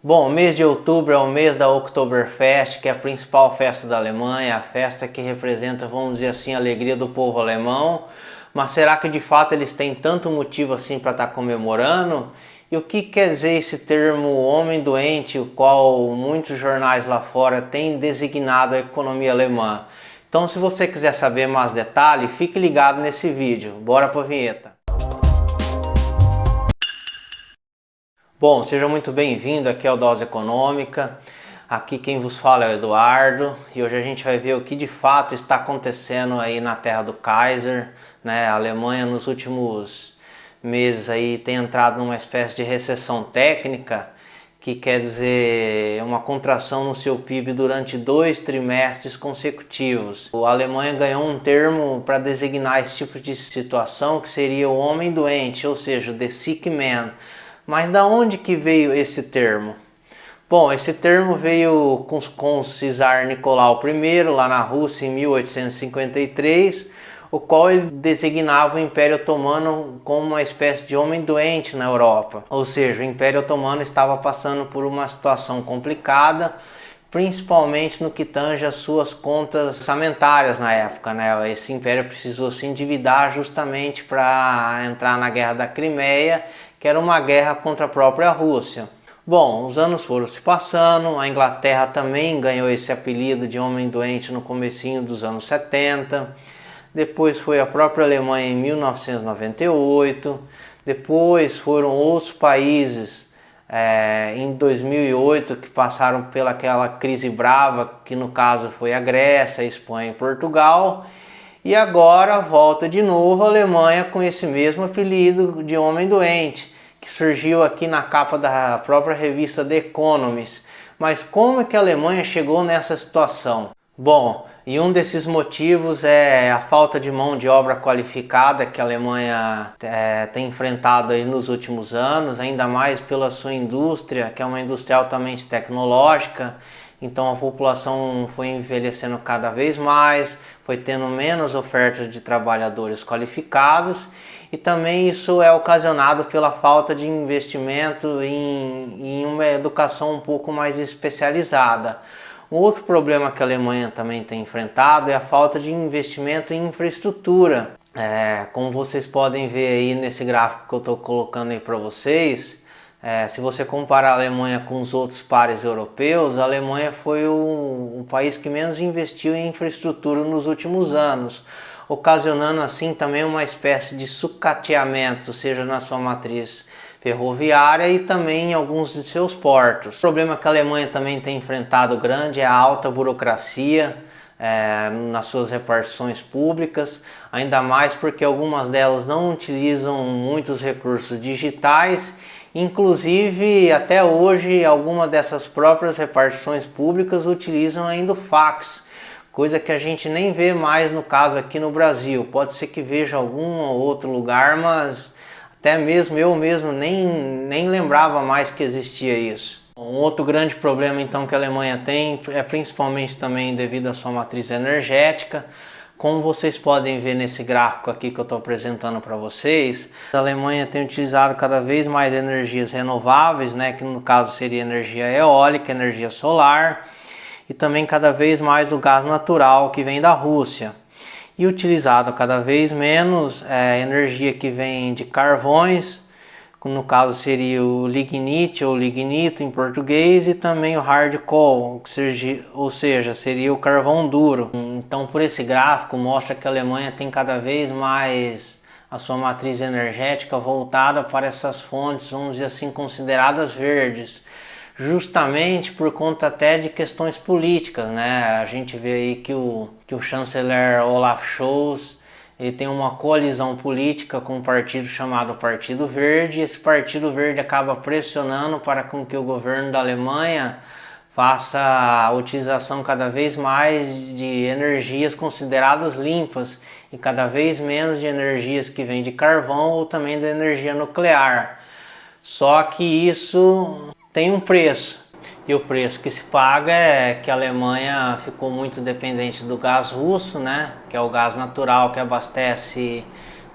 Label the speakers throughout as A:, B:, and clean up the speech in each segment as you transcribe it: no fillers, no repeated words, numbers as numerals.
A: Bom, o mês de outubro é o mês da Oktoberfest, que é a principal festa da Alemanha, a festa que representa, vamos dizer assim, a alegria do povo alemão. Mas será que de fato eles têm tanto motivo assim para estar comemorando? E o que quer dizer esse termo homem doente, o qual muitos jornais lá fora têm designado a economia alemã? Então, se você quiser saber mais detalhes, fique ligado nesse vídeo. Bora para a vinheta. Bom, seja muito bem-vindo aqui ao Dose Econômica. Aqui quem vos fala é o Eduardo e hoje a gente vai ver o que de fato está acontecendo aí na terra do Kaiser, né? A Alemanha nos últimos meses aí tem entrado numa espécie de recessão técnica, que quer dizer uma contração no seu PIB durante 2 trimestres consecutivos. A Alemanha ganhou um termo para designar esse tipo de situação, que seria o homem doente, ou seja, the sick man. Mas da onde que veio esse termo? Bom, esse termo veio com o czar Nicolau I, lá na Rússia, em 1853, o qual ele designava o Império Otomano como uma espécie de homem doente na Europa. Ou seja, o Império Otomano estava passando por uma situação complicada, principalmente no que tange as suas contas orçamentárias na época, né? Esse império precisou se endividar justamente para entrar na Guerra da Crimeia, que era uma guerra contra a própria Rússia. Bom, os anos foram se passando, a Inglaterra também ganhou esse apelido de homem doente no comecinho dos anos 70, depois foi a própria Alemanha em 1998, depois foram outros países em 2008 que passaram pelaquela crise brava, que no caso foi a Grécia, a Espanha e Portugal, e agora volta de novo a Alemanha com esse mesmo apelido de homem doente, que surgiu aqui na capa da própria revista The Economist. Mas como é que a Alemanha chegou nessa situação? Bom, e um desses motivos é a falta de mão de obra qualificada que a Alemanha tem enfrentado aí nos últimos anos, ainda mais pela sua indústria, que é uma indústria altamente tecnológica. Então a população foi envelhecendo cada vez mais, foi tendo menos ofertas de trabalhadores qualificados e também isso é ocasionado pela falta de investimento em uma educação um pouco mais especializada. Um outro problema que a Alemanha também tem enfrentado é a falta de investimento em infraestrutura. Como vocês podem ver aí nesse gráfico que eu estou colocando aí para vocês, se você comparar a Alemanha com os outros pares europeus, a Alemanha foi o país que menos investiu em infraestrutura nos últimos anos, ocasionando assim também uma espécie de sucateamento, seja na sua matriz ferroviária e também em alguns de seus portos. O problema que a Alemanha também tem enfrentado grande é a alta burocracia nas suas repartições públicas, ainda mais porque algumas delas não utilizam muitos recursos digitais. Inclusive, até hoje, algumas dessas próprias repartições públicas utilizam ainda o fax, coisa que a gente nem vê mais no caso aqui no Brasil. Pode ser que veja algum ou outro lugar, mas até mesmo eu mesmo nem lembrava mais que existia isso. Um outro grande problema então que a Alemanha tem é principalmente também devido à sua matriz energética. Como vocês podem ver nesse gráfico aqui que eu estou apresentando para vocês, a Alemanha tem utilizado cada vez mais energias renováveis, né, que no caso seria energia eólica, energia solar, e também cada vez mais o gás natural que vem da Rússia. E utilizado cada vez menos energia que vem de carvões, no caso seria o lignite ou lignito em português, e também o hard coal, ou seja, seria o carvão duro. Então por esse gráfico mostra que a Alemanha tem cada vez mais a sua matriz energética voltada para essas fontes, vamos dizer assim, consideradas verdes, justamente por conta até de questões políticas, né? A gente vê aí que o chanceler Olaf Scholz, ele tem uma coalizão política com um partido chamado Partido Verde, e esse Partido Verde acaba pressionando para com que o governo da Alemanha faça a utilização cada vez mais de energias consideradas limpas e cada vez menos de energias que vêm de carvão ou também da energia nuclear. Só que isso tem um preço. E o preço que se paga é que a Alemanha ficou muito dependente do gás russo, né? Que é o gás natural que abastece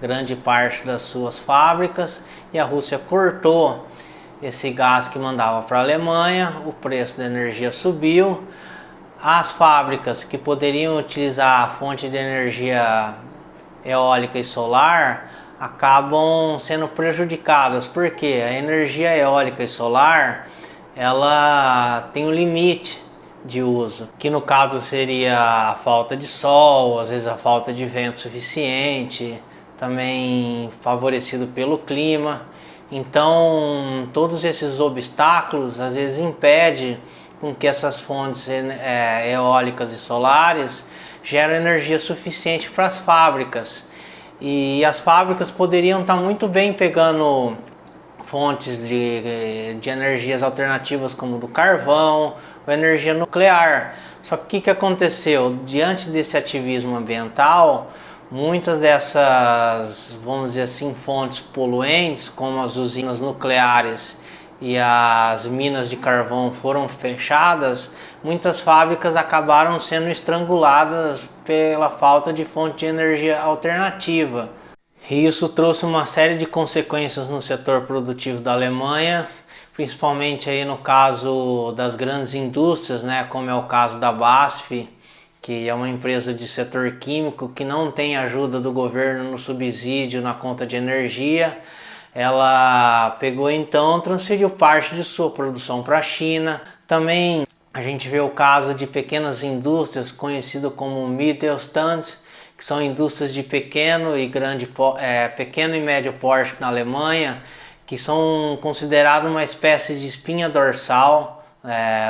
A: grande parte das suas fábricas, e a Rússia cortou esse gás que mandava para a Alemanha, o preço da energia subiu, as fábricas que poderiam utilizar a fonte de energia eólica e solar acabam sendo prejudicadas, porque a energia eólica e solar ela tem um limite de uso, que no caso seria a falta de sol, às vezes a falta de vento suficiente, também favorecido pelo clima. Então todos esses obstáculos às vezes impedem com que essas fontes eólicas e solares gerem energia suficiente para as fábricas. E as fábricas poderiam estar muito bem pegando fontes de energias alternativas como do carvão ou energia nuclear. Só que o que aconteceu? Diante desse ativismo ambiental, muitas dessas, vamos dizer assim, fontes poluentes, como as usinas nucleares e as minas de carvão foram fechadas, muitas fábricas acabaram sendo estranguladas pela falta de fonte de energia alternativa. E isso trouxe uma série de consequências no setor produtivo da Alemanha, principalmente aí no caso das grandes indústrias, né, como é o caso da BASF, que é uma empresa de setor químico que não tem ajuda do governo no subsídio na conta de energia. Ela pegou então, transferiu parte de sua produção para a China. Também a gente vê o caso de pequenas indústrias conhecido como Mittelstand, que são indústrias de pequeno e médio porte na Alemanha, que são consideradas uma espécie de espinha dorsal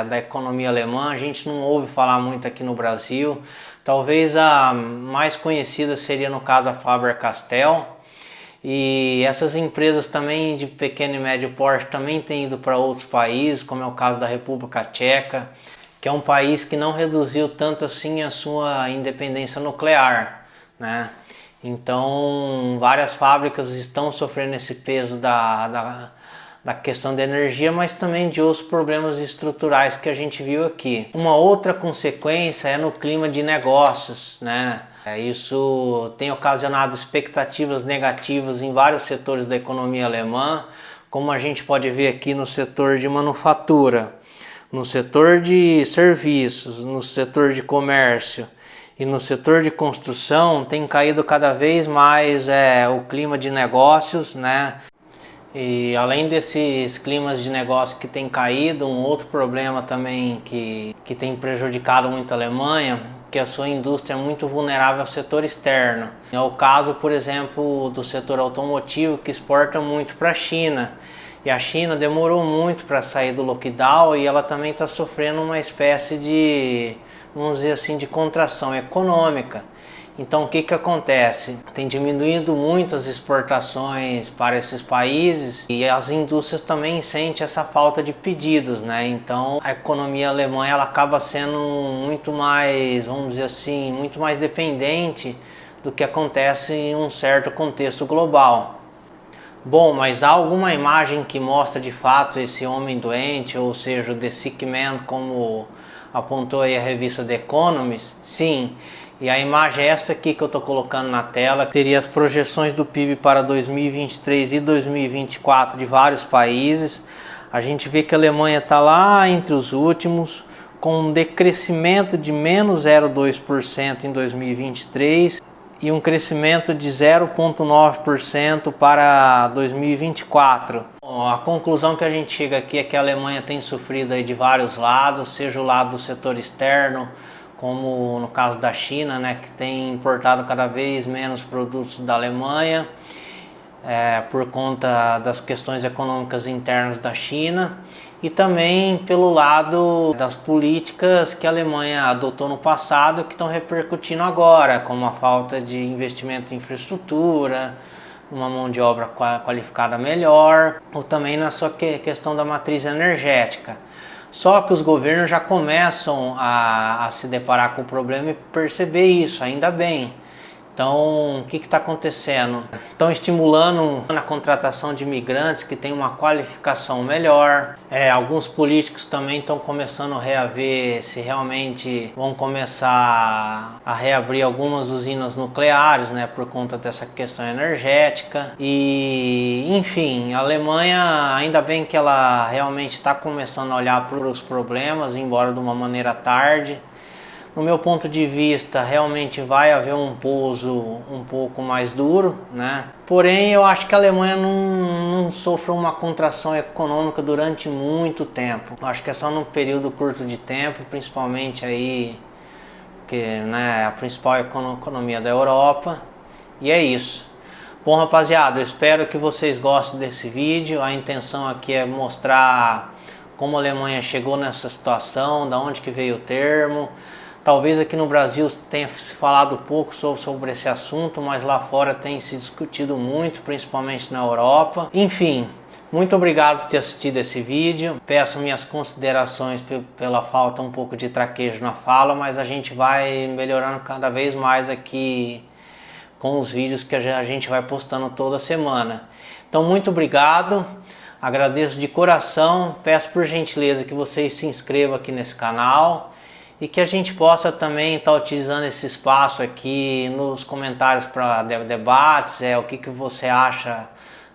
A: da economia alemã. A gente não ouve falar muito aqui no Brasil. Talvez a mais conhecida seria no caso a Faber-Castell. E essas empresas também de pequeno e médio porte também têm ido para outros países, como é o caso da República Tcheca, que é um país que não reduziu tanto assim a sua independência nuclear, né? Então várias fábricas estão sofrendo esse peso da questão da energia, mas também de outros problemas estruturais que a gente viu aqui. Uma outra consequência é no clima de negócios, né? Isso tem ocasionado expectativas negativas em vários setores da economia alemã, como a gente pode ver aqui no setor de manufatura, no setor de serviços, no setor de comércio e no setor de construção. Tem caído cada vez mais o clima de negócios, né? E além desses climas de negócio que tem caído, um outro problema também que tem prejudicado muito a Alemanha, que a sua indústria é muito vulnerável ao setor externo. É o caso, por exemplo, do setor automotivo, que exporta muito para a China. E a China demorou muito para sair do lockdown e ela também está sofrendo uma espécie de, vamos dizer assim, de contração econômica. Então o que acontece? Tem diminuído muito as exportações para esses países e as indústrias também sentem essa falta de pedidos, né? Então a economia alemã ela acaba sendo muito mais, vamos dizer assim, muito mais dependente do que acontece em um certo contexto global. Bom, mas há alguma imagem que mostra de fato esse homem doente, ou seja, o The Sick Man, como apontou aí a revista The Economist? Sim. E a imagem é esta aqui que eu estou colocando na tela, que seria as projeções do PIB para 2023 e 2024 de vários países. A gente vê que a Alemanha está lá entre os últimos, com um decrescimento de menos 0,2% em 2023 e um crescimento de 0,9% para 2024. Bom, a conclusão que a gente chega aqui é que a Alemanha tem sofrido aí de vários lados, seja o lado do setor externo, como no caso da China, né, que tem importado cada vez menos produtos da Alemanha por conta das questões econômicas internas da China, e também pelo lado das políticas que a Alemanha adotou no passado que estão repercutindo agora, como a falta de investimento em infraestrutura, uma mão de obra qualificada melhor, ou também na sua questão da matriz energética. Só que os governos já começam a se deparar com o problema e perceber isso, ainda bem, Então, o que está acontecendo? Estão estimulando a contratação de imigrantes que têm uma qualificação melhor. Alguns políticos também estão começando a reaver se realmente vão começar a reabrir algumas usinas nucleares, né, por conta dessa questão energética. E, enfim, a Alemanha, ainda bem que ela realmente está começando a olhar para os problemas, embora de uma maneira tarde. No meu ponto de vista, realmente vai haver um pouso um pouco mais duro, né? Porém, eu acho que a Alemanha não sofre uma contração econômica durante muito tempo. Eu acho que é só num período curto de tempo, principalmente aí, que, né, é a principal economia da Europa. E é isso. Bom, rapaziada, eu espero que vocês gostem desse vídeo. A intenção aqui é mostrar como a Alemanha chegou nessa situação, da onde que veio o termo. Talvez aqui no Brasil tenha se falado pouco sobre esse assunto, mas lá fora tem se discutido muito, principalmente na Europa. Enfim, muito obrigado por ter assistido esse vídeo. Peço minhas considerações pela falta um pouco de traquejo na fala, mas a gente vai melhorando cada vez mais aqui com os vídeos que a gente vai postando toda semana. Então, muito obrigado. Agradeço de coração. Peço por gentileza que vocês se inscrevam aqui nesse canal. E que a gente possa também estar utilizando esse espaço aqui nos comentários para debates, o que você acha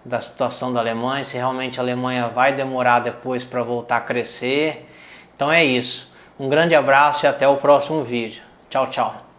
A: da situação da Alemanha, se realmente a Alemanha vai demorar depois para voltar a crescer. Então é isso. Um grande abraço e até o próximo vídeo. Tchau, tchau.